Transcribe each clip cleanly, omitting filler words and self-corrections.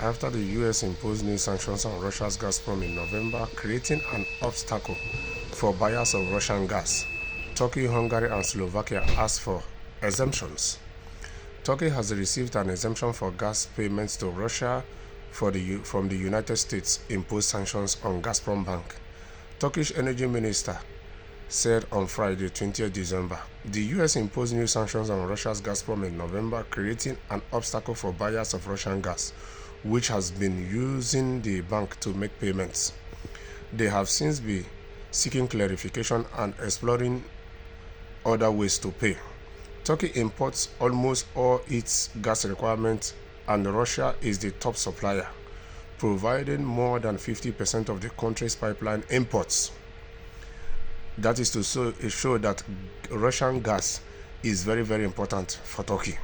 after the US imposed new sanctions on Russia's Gazprom in November, creating an obstacle for buyers of Russian gas. Turkey, Hungary, and Slovakia asked for exemptions. Turkey has received an exemption for gas payments to Russia from the United States imposed sanctions on Gazprom Bank. Turkish Energy Minister said on Friday, 20th December, the US imposed new sanctions on Russia's Gazprom in November, creating an obstacle for buyers of Russian gas, which has been using the bank to make payments. They have since been seeking clarification and exploring other ways to pay. Turkey imports almost all its gas requirements, and Russia is the top supplier, providing more than 50% of the country's pipeline imports. That is to show that Russian gas is very, very important for Turkey.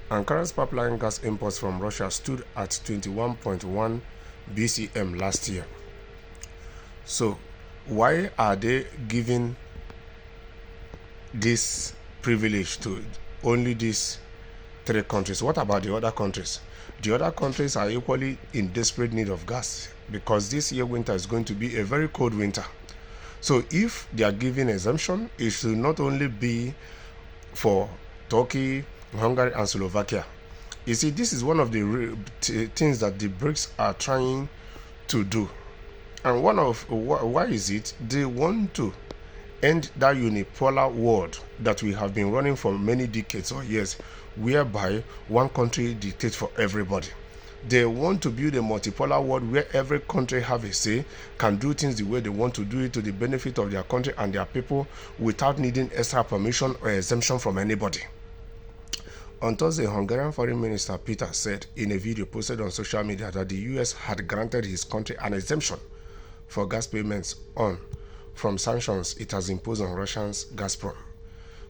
Ankara's pipeline gas imports from Russia stood at 21.1 BCM last year. So, why are they giving this privilege to only these three countries? What about the other countries? The other countries are equally in desperate need of gas because this year winter is going to be a very cold winter. So if they are giving exemption, it should not only be for Turkey, Hungary, and Slovakia. You see, this is one of the things that the BRICS are trying to do. And why is it? They want to end that unipolar world that we have been running for many decades or years, whereby one country dictates for everybody. They want to build a multipolar world where every country have a say, can do things the way they want to do it to the benefit of their country and their people without needing extra permission or exemption from anybody. On Thursday, Hungarian Foreign Minister Peter said in a video posted on social media that the US had granted his country an exemption for gas payments from sanctions it has imposed on Russia's Gazprom.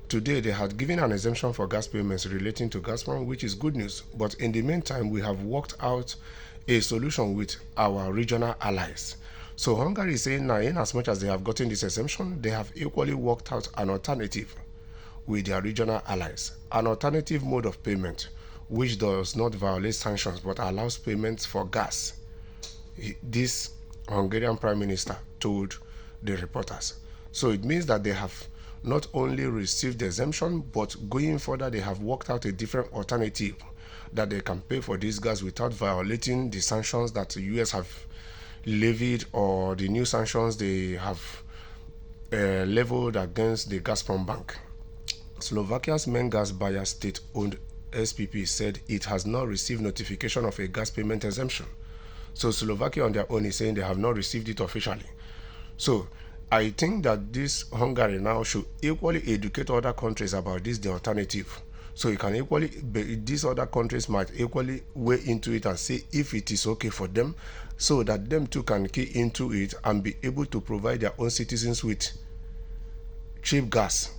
Today, they had given an exemption for gas payments relating to Gazprom, which is good news. But in the meantime, we have worked out a solution with our regional allies. So Hungary is saying now, in as much as they have gotten this exemption, they have equally worked out an alternative with their regional allies. An alternative mode of payment, which does not violate sanctions but allows payments for gas. This Hungarian Prime Minister told the reporters. So it means that they have not only received the exemption, but going further, they have worked out a different alternative that they can pay for this gas without violating the sanctions that the US have levied or the new sanctions they have leveled against the Gazprom Bank. Slovakia's main gas buyer, state-owned SPP, said it has not received notification of a gas payment exemption. So Slovakia on their own is saying they have not received it officially. So I think that this Hungary now should equally educate other countries about this, the alternative. So it can equally, these other countries might equally weigh into it and see if it is okay for them, so that them too can key into it and be able to provide their own citizens with cheap gas.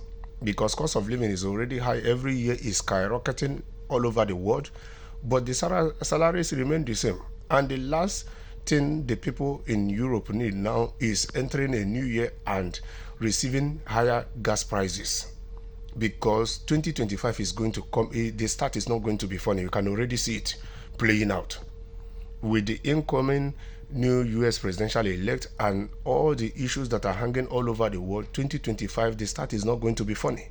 Because cost of living is already high, every year is skyrocketing all over the world, but the salaries remain the same. And the last thing the people in Europe need now is entering a new year and receiving higher gas prices, because 2025 is going to come. The start is not going to be funny. You can already see it playing out with the incoming new US presidential elect and all the issues that are hanging all over the world. 2025, the start is not going to be funny.